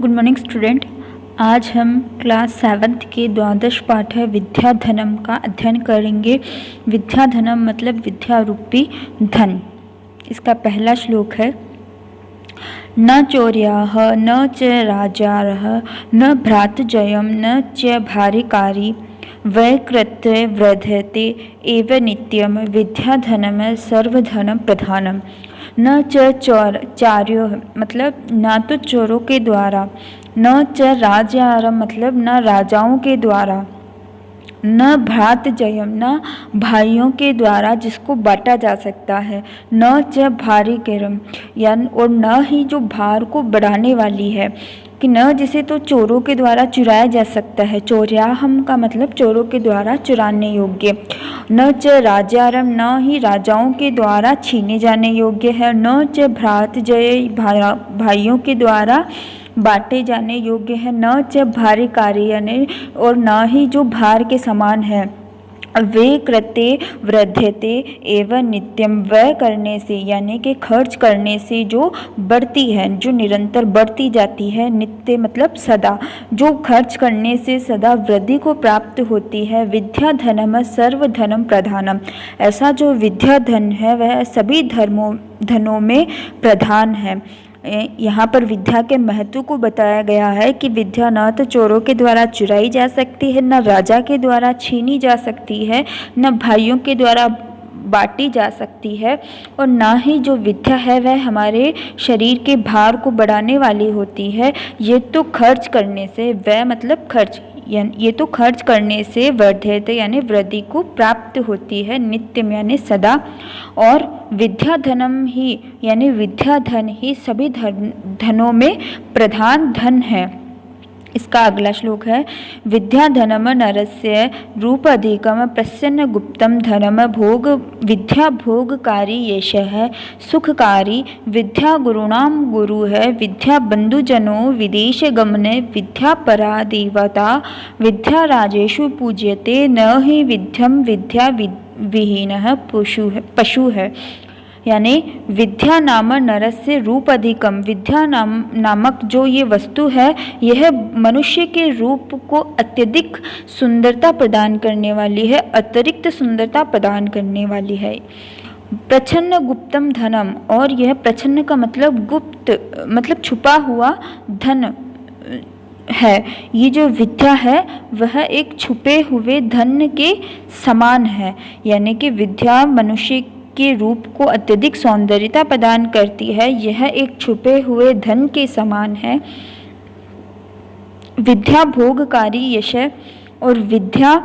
Good morning student. आज हम class 7th के द्वादश पाठ है विद्याधनम का अध्ययन करेंगे। विद्याधनम मतलब विद्या रूपी धन। इसका पहला श्लोक है, न चौर्याः न च राजारः न भ्रातृजयं न च भार्यकारी वैकृत्य वर्धते एव नित्यम विद्याधनम सर्वधन प्रधानम। न च चार्यो मतलब ना तो चोरों के द्वारा, न च राजारम मतलब न राजाओं के द्वारा, न भ्रातृजयम न भाइयों के द्वारा जिसको बांटा जा सकता है, न च भार्यकरम यानी और न ही जो भार को बढ़ाने वाली है, कि न जिसे तो चोरों के द्वारा चुराया जा सकता है। चौर्याहम का मतलब चोरों के द्वारा चुराने योग्य। न च राजारम न ही राजाओं के द्वारा छीने जाने योग्य है। न च भ्रातृजय भाइयों के द्वारा बांटे जाने योग्य है। न च भार्यकारी यानी और न ही जो भार के समान है। वे कृते वृद्धते एवं नित्यम व्यय करने से यानी कि खर्च करने से जो बढ़ती है, जो निरंतर बढ़ती जाती है। नित्य मतलब सदा, जो खर्च करने से सदा वृद्धि को प्राप्त होती है। विद्या धनम सर्वधनम प्रधानम, ऐसा जो विद्या धन है वह सभी धनों में प्रधान है। यहाँ पर विद्या के महत्व को बताया गया है कि विद्या न तो चोरों के द्वारा चुराई जा सकती है, न राजा के द्वारा छीनी जा सकती है, न भाइयों के द्वारा बांटी जा सकती है, और ना ही जो विद्या है वह हमारे शरीर के भार को बढ़ाने वाली होती है। ये तो खर्च करने से, वह मतलब खर्च, ये तो खर्च करने से वर्धते यानी वृद्धि को प्राप्त होती है। नित्यम यानी सदा, और विद्या धनम ही यानी विद्या धन ही सभी धनों में प्रधान धन है। इसका अगला श्लोक है, विद्या धनम नरस्य रूप अधिकम प्रसन्न गुप्तम धनम भोग विद्या भोगकारी येषः सुखकारी विद्या गुरुणाम गुरु है विद्या बंधुजनो विदेश गमने विद्या परा देवता विद्या राजेषु पूज्यते न ही विद्यम विद्या विहीनः पशु है। यानी विद्या नाम नरस्य रूप अधिकम, विद्या नामक जो ये वस्तु है यह मनुष्य के रूप को अत्यधिक सुंदरता प्रदान करने वाली है, अतिरिक्त सुंदरता प्रदान करने वाली है। प्रच्छन्न गुप्तम धनम, और यह प्रच्छन्न का मतलब गुप्त मतलब छुपा हुआ धन है। ये जो विद्या है वह एक छुपे हुए धन के समान है, यानी कि विद्या मनुष्य के रूप को अत्यधिक सौंदर्यता प्रदान करती है। यह एक छुपे हुए धन के समान है। विद्या भोगकारी यश, और विद्या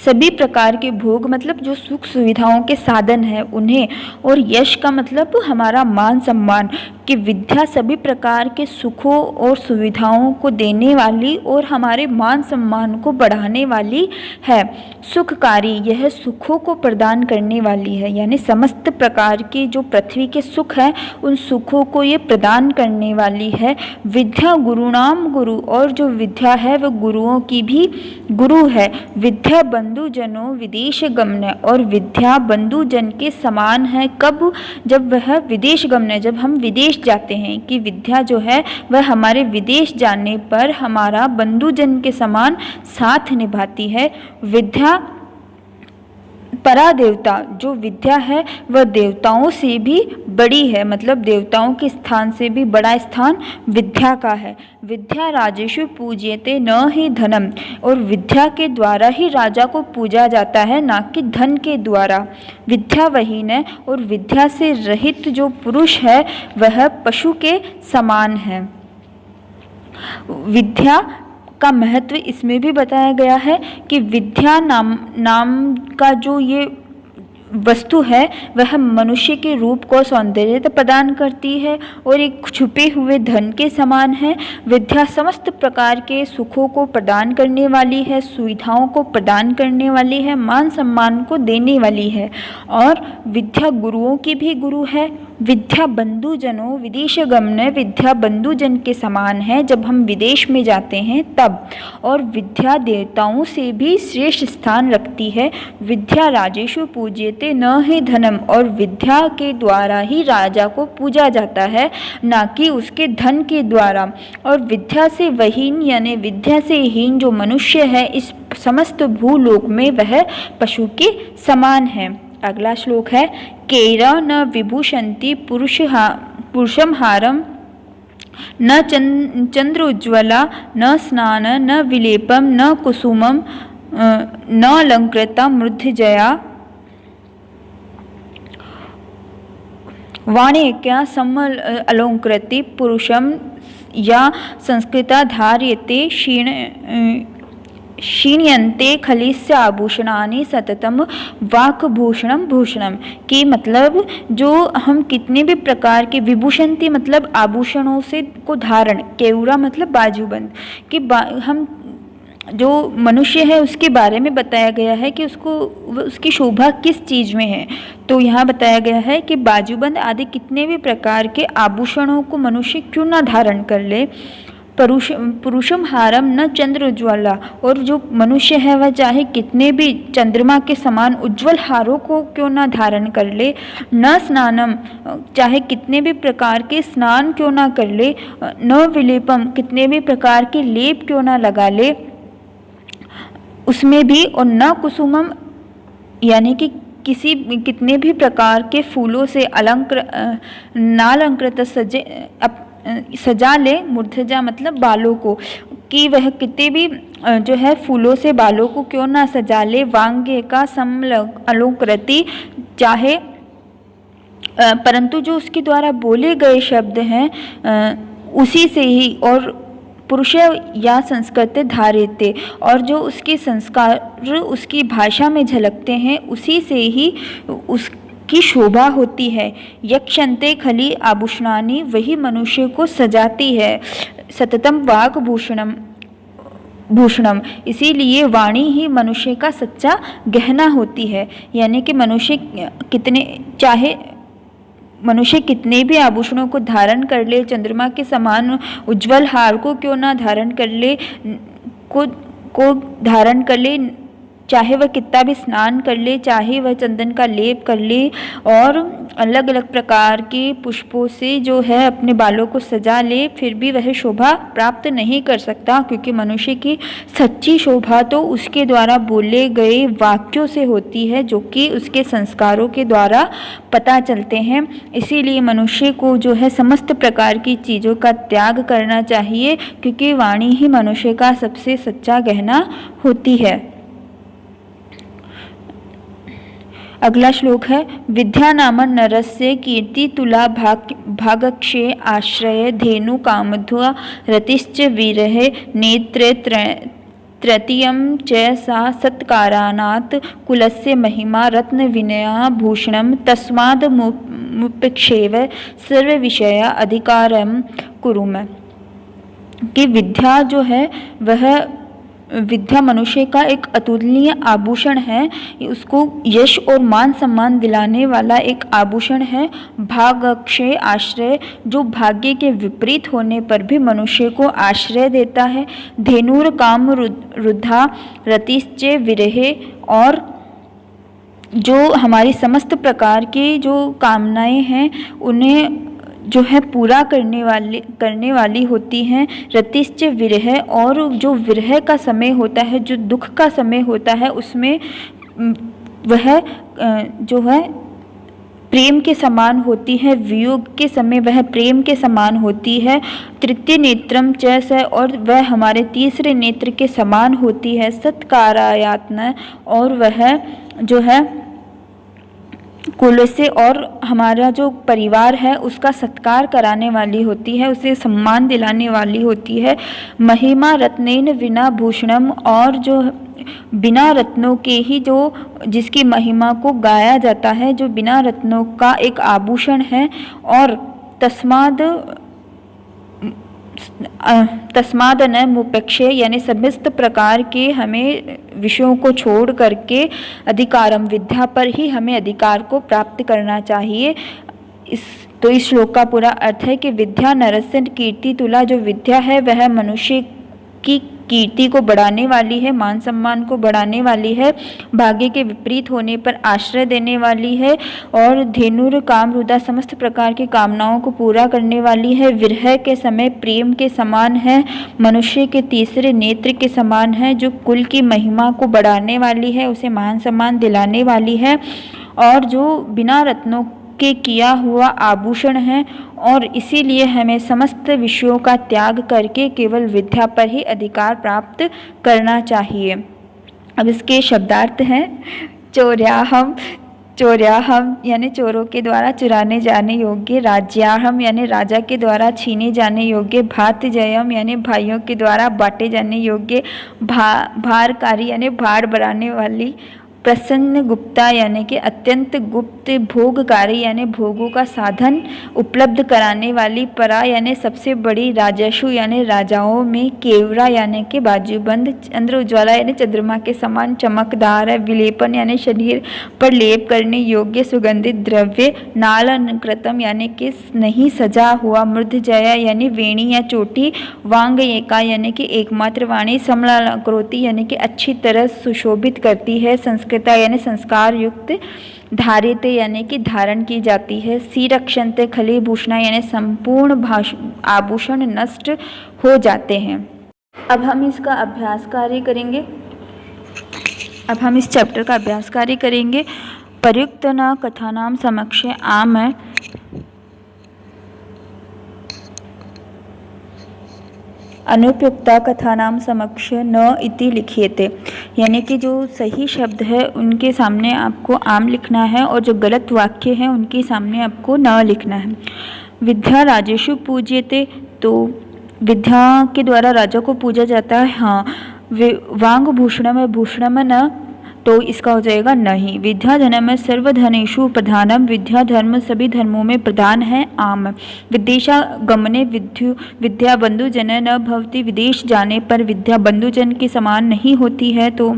सभी प्रकार के भोग मतलब जो सुख सुविधाओं के साधन है उन्हें, और यश का मतलब हमारा मान सम्मान, कि विद्या सभी प्रकार के सुखों और सुविधाओं को देने वाली और हमारे मान सम्मान को बढ़ाने वाली है। सुखकारी, यह सुखों को प्रदान करने वाली है, यानी समस्त प्रकार के जो पृथ्वी के सुख हैं उन सुखों को ये प्रदान करने वाली है। विद्या गुरुणाम गुरु, और जो विद्या है वह गुरुओं की भी गुरु है। विद्या बंधुजनों विदेश गमन, और विद्या बंधुजन के समान है। कब? जब वह विदेश गमन, जब हम विदेश जाते हैं, कि विद्या जो है वह हमारे विदेश जाने पर हमारा बंधुजन के समान साथ निभाती है। विद्या परा देवता, जो विद्या है वह देवताओं से भी बड़ी है, मतलब देवताओं के स्थान से भी बड़ा स्थान विद्या का है। विद्या राजेषु पूज्यते न ही धनम, और विद्या के द्वारा ही राजा को पूजा जाता है, ना कि धन के द्वारा। विद्या वहीन है, और विद्या से रहित जो पुरुष है वह पशु के समान है। विद्या का महत्व इसमें भी बताया गया है कि विद्या नाम का जो ये वस्तु है वह मनुष्य के रूप को सौंदर्यता प्रदान करती है और एक छुपे हुए धन के समान है। विद्या समस्त प्रकार के सुखों को प्रदान करने वाली है, सुविधाओं को प्रदान करने वाली है, मान सम्मान को देने वाली है। और विद्या गुरुओं की भी गुरु है, विद्या बंधुजनों विदेशगमन विद्या बंधुजन के समान है जब हम विदेश में जाते हैं तब, और विद्या देवताओं से भी श्रेष्ठ स्थान रखती है। विद्या राजेषु पूज्यते न ही धनम, और विद्या के द्वारा ही राजा को पूजा जाता है, ना कि उसके धन के द्वारा। और विद्या से वहीन यानी विद्या से हीन जो मनुष्य है इस समस्त भूलोक में वह पशु के समान है। अगला श्लोक है केरा न विभूषन्ति पुरुषम हारम न चंद्रोज्ज्वला न स्नान न विलेपम न कुसुमम न अलंकृता मृद्धजया वाणिक्या समलंकृति पुरुषम या संस्कृता धार्यते क्षीण्यन्ते खलिस्य आभूषणानि सततम वाक्भूषणम भूषणम। कि मतलब जो हम कितने भी प्रकार के विभूषन्ति मतलब आभूषणों से को धारण, केवरा मतलब बाजूबंद कि हम जो मनुष्य है उसके बारे में बताया गया है कि उसकी शोभा किस चीज़ में है। तो यहाँ बताया गया है कि बाजूबंद आदि कितने भी प्रकार के आभूषणों को मनुष्य क्यों ना धारण कर ले। पुरुषम हारम न चंद्र उज्ज्वला, और जो मनुष्य है वह चाहे कितने भी चंद्रमा के समान उज्ज्वल हारों को क्यों ना धारण कर ले। न स्नानम, चाहे कितने भी प्रकार के स्नान क्यों ना कर ले। न विलेपम, कितने भी प्रकार के लेप क्यों ना लगा ले उसमें भी। और न कुसुमम, यानी कि कितने भी प्रकार के फूलों से नालंकृत सजा ले। मूर्धजा मतलब बालों को, कि वह कितने भी जो है फूलों से बालों को क्यों ना सजा ले। वांग्य का समलंकृति, चाहे परंतु जो उसके द्वारा बोले गए शब्द हैं उसी से ही, और पुरुष या संस्कृत धार्यते, और जो उसके संस्कार उसकी भाषा में झलकते हैं उसी से ही की शोभा होती है। यक्षन्ते खली आभूषणानि, वही मनुष्य को सजाती है। सततम वाक् भूषणम, इसीलिए वाणी ही मनुष्य का सच्चा गहना होती है। यानी कि मनुष्य कितने भी आभूषणों को धारण कर ले, चंद्रमा के समान उज्जवल हार को क्यों ना धारण कर ले, को धारण कर ले, चाहे वह कितना भी स्नान कर ले, चाहे वह चंदन का लेप कर ले, और अलग अलग प्रकार के पुष्पों से जो है अपने बालों को सजा ले, फिर भी वह शोभा प्राप्त नहीं कर सकता। क्योंकि मनुष्य की सच्ची शोभा तो उसके द्वारा बोले गए वाक्यों से होती है, जो कि उसके संस्कारों के द्वारा पता चलते हैं। इसीलिए मनुष्य को जो है समस्त प्रकार की चीज़ों का त्याग करना चाहिए, क्योंकि वाणी ही मनुष्य का सबसे सच्चा गहना होती है। अगला श्लोक है विद्या नाम नरस्य कीर्ति तुला भागक्षे आश्रय धेनु कामध्वा रतिश्च वीरहे नेत्रे तृतीयं च सा सत्कारानात् कुलस्य महिमा रत्न विनया भूषणम तस्माद् मुपेक्षेव सर्व विषया अधिकारम कुरुम। कि विद्या जो है वह विद्या मनुष्य का एक अतुलनीय आभूषण है। उसको यश और मान सम्मान दिलाने वाला एक आभूषण है। भागक्षय आश्रय, जो भाग्य के विपरीत होने पर भी मनुष्य को आश्रय देता है। धेनुर काम रुद्धा रतिश्च विरहे, और जो हमारी समस्त प्रकार की जो कामनाएं हैं उन्हें जो है पूरा करने वाली होती हैं। रतिश्च विरह, और जो विरह का समय होता है, जो दुख का समय होता है, उसमें वह जो है प्रेम के समान होती है। वियोग के समय वह प्रेम के समान होती है। तृतीय नेत्रम च स, और वह हमारे तीसरे नेत्र के समान होती है। सत्कारायात्न, और वह जो है कुल से और हमारा जो परिवार है उसका सत्कार कराने वाली होती है, उसे सम्मान दिलाने वाली होती है। महिमा रत्नेन विना भूषणम, और जो बिना रत्नों के ही जो जिसकी महिमा को गाया जाता है, जो बिना रत्नों का एक आभूषण है। और तस्माद न मुपेक्षे, यानी समस्त प्रकार के हमें विषयों को छोड़ करके अधिकारम, विद्या पर ही हमें अधिकार को प्राप्त करना चाहिए। तो इस श्लोक का पूरा अर्थ है कि विद्या नरस्य कीर्ति तुला, जो विद्या है वह मनुष्य की कीर्ति को बढ़ाने वाली है, मान सम्मान को बढ़ाने वाली है, भाग्य के विपरीत होने पर आश्रय देने वाली है, और धेनुर काम रुदा समस्त प्रकार की कामनाओं को पूरा करने वाली है, विरह के समय प्रेम के समान है, मनुष्य के तीसरे नेत्र के समान है, जो कुल की महिमा को बढ़ाने वाली है, उसे मान सम्मान दिलाने वाली है, और जो बिना रत्नों के किया हुआ आभूषण है, और इसीलिए हमें समस्त विषयों का त्याग करके केवल विद्या पर ही अधिकार प्राप्त करना चाहिए। अब इसके शब्दार्थ हैं चौर्याहम, चौर्याहम यानी चोरों के द्वारा चुराने जाने योग्य, राज्याहम यानी राजा के द्वारा छीने जाने योग्य, भातजयम यानी भाइयों के द्वारा बांटे जाने योग्य, भारकारी यानी भार बढ़ाने वाली, प्रसन्न गुप्ता यानी कि अत्यंत गुप्त, भोगकारी यानी भोगों का साधन उपलब्ध कराने वाली, परा यानी सबसे बड़ी, राजस्व यानी राजाओं में, केवरा यानी कि बाजूबंद, चंद्र उज्ज्वला यानी चंद्रमा के समान चमकदार है, विलेपन यानी शरीर पर लेप करने योग्य सुगंधित द्रव्य, नालकृतम यानी कि नहीं सजा हुआ, मृदजया यानी वेणी या चोटी, वांगयिका यानी कि एकमात्र वाणी, समलाकृति यानी कि अच्छी तरह सुशोभित करती है, यानी संस्कार युक्त, धारिते यानी कि धारण की जाती है, सीरक्षन्ते खलीभूषणा यानी संपूर्ण आभूषण नष्ट हो जाते हैं। अब हम इसका अभ्यास कार्य करेंगे। अब हम इस चैप्टर का अभ्यास कार्य करेंगे। प्रयुक्त न कथानाम समक्षे आम है, अनुपयुक्ता कथानाम समक्ष न इति लिखिएते, यानी कि जो सही शब्द है उनके सामने आपको आम लिखना है, और जो गलत वाक्य है उनके सामने आपको न लिखना है। विद्या राजेषु पूज्यते, तो विद्या के द्वारा राजा को पूजा जाता है। हाँ, वांग भूषणम न, तो इसका हो जाएगा नहीं। विद्या धर्म सर्वधनेषु प्रधानम, विद्या धर्म सभी धर्मों में प्रधान है। आम, विदेशा गमने विद्या बंधुजन न भवति, विदेश जाने पर विद्या बंधुजन के समान नहीं होती है, तो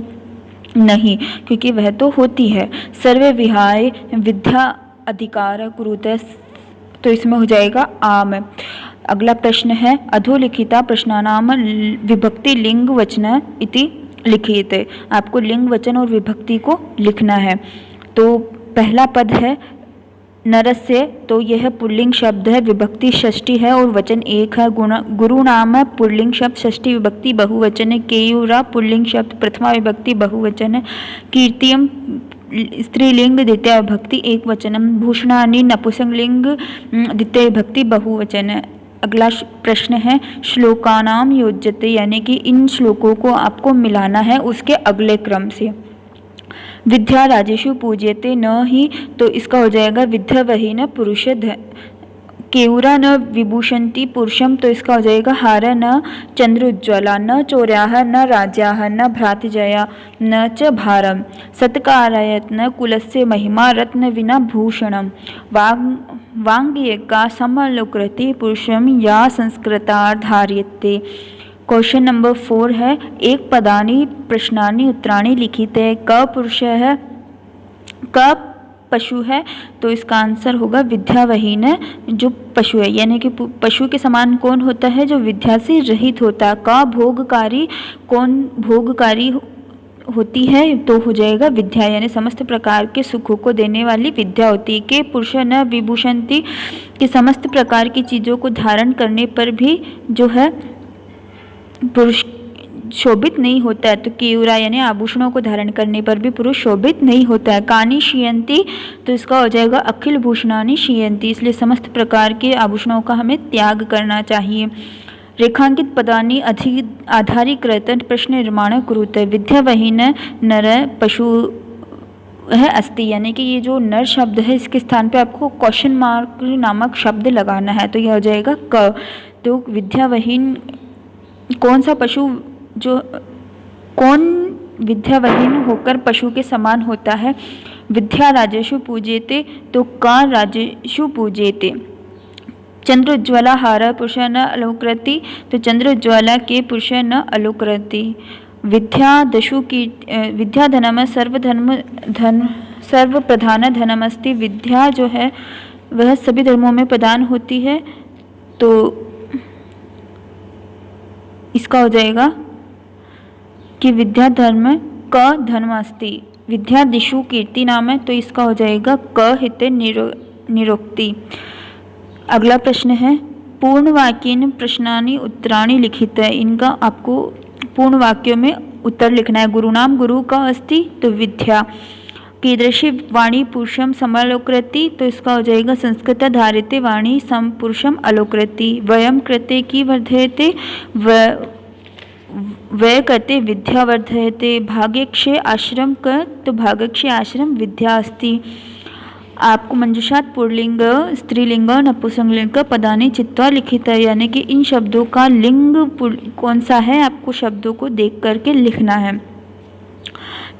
नहीं, क्योंकि वह तो होती है। सर्वे विहाय विद्या अधिकार कुरुते, तो इसमें हो जाएगा आम। अगला प्रश्न है अधोलिखिता प्रश्नानाम विभक्ति लिंग वचन इति लिखिए। आपको लिंग वचन और विभक्ति को लिखना है। तो पहला पद है नरस्य, तो यह पुल्लिंग शब्द है, विभक्ति षष्ठी है और वचन एक है। गुरु नाम है पुल्लिंग शब्द, षष्ठी विभक्ति बहुवचन है। केयूरा पुल्लिंग शब्द, प्रथमा विभक्ति बहुवचन है। कीर्तियम स्त्रीलिंग, द्वितीय विभक्ति एक वचनम। भूषणानि नपुंसकलिंग, द्वितीय विभक्ति बहुवचन है। अगला प्रश्न है श्लोकानाम योज्यते, यानी कि इन श्लोकों को आपको मिलाना है उसके अगले क्रम से। विद्या राजेषु पूज्यते न ही, तो इसका हो जाएगा विद्या वही न पुरुष। केयूरा न विभूषन्ति पुरुषम, तो इसका हो जाएगा हार न चंद्र उज्ज्वला। न चौर्याः न राज्याः न भ्रातृजया न च भारम। सत्कारयत् न कुलस्य महिमा रत्न विना भूषणम। वांग्यिका समलोकृति पुरुषम या संस्कृतार्धार्यते। क्वेश्चन नंबर 4 है एक पदानि प्रश्नानि उत्तराणि लिखिते। क पुरुष है, क पशु है, तो इसका आंसर होगा विद्यावहीन, जो पशु है। यानी कि पशु के समान कौन होता है? जो विद्या से रहित होता है। का भोगकारी, कौन भोगकारी होती है? तो हो जाएगा विद्या, यानी समस्त प्रकार के सुखों को देने वाली विद्या होती है। के पुरुष न विभूषन्ति, कि समस्त प्रकार की चीज़ों को धारण करने पर भी जो है पुरुष शोभित नहीं होता है। तो केयूरा यानी आभूषणों को धारण करने पर भी पुरुष शोभित नहीं होता है। कानी शीयंती, तो इसका हो जाएगा अखिल भूषणानि शीयंती, इसलिए समस्त प्रकार के आभूषणों का हमें त्याग करना चाहिए। रेखांकित पदानि आधारीकृत प्रश्न निर्माण कुरुते। विद्यावहीन नर पशु है अस्ति, यानी कि ये जो नर शब्द है इसके स्थान पे आपको क्वेश्चन मार्क नामक शब्द लगाना है, तो यह हो जाएगा क। तो विद्यावहीन कौन सा पशु, जो कौन विद्यावहीन होकर पशु के समान होता है? विद्या राजेषु पूज्यते, तो का राजेषु पूज्यते। चंद्र उज्ज्वला हार पुरुष न अलुकृति, तो चंद्र उज्ज्वला के पुरुष न अलुकृति। विद्यादशु की विद्याधनम सर्व प्रधान धनमस्ति। विद्या जो है वह सभी धर्मों में प्रदान होती है, तो इसका हो जाएगा कि विद्या धर्म क धर्मास्ति। विद्या दिशु कीर्ति नाम है, तो इसका हो जाएगा क हिते निरोक्ति। अगला प्रश्न है पूर्ण वाक्येन प्रश्नानि उत्तराणि लिखित है। इनका आपको पूर्ण वाक्यों में उत्तर लिखना है। गुरुनाम गुरु का अस्ति, तो विद्या। कीदृशी वाणी पुरुषम समालोकरति, तो इसका हो जाएगा संस्कृत धारिते वाणी सम पुरुषम अलोकरति। वयम कृते की वर्धयते, वय करते विद्या वर्धयते। भाग्यक्षे आश्रम कर, तो भाग्यक्षे आश्रम विद्या अस्ति। आपको मंजुषात पुल्लिंग स्त्रीलिंग नपुंसकलिंग पदानि चित्वा लिखित है, यानी कि इन शब्दों का लिंग कौन सा है आपको शब्दों को देख करके लिखना है।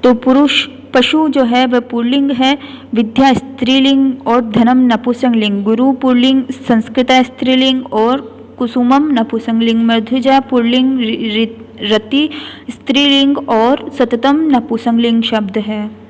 तो पुरुष पशु जो है वह पुल्लिंग है, विद्या स्त्रीलिंग और धनम नपुंसकलिंग। गुरु पुल्लिंग, संस्कृता स्त्रीलिंग और कुसुमम नपुंसकलिंग। मधुजा पुल्लिंग, रति स्त्रीलिंग और सततम नपुंसकलिंग शब्द है।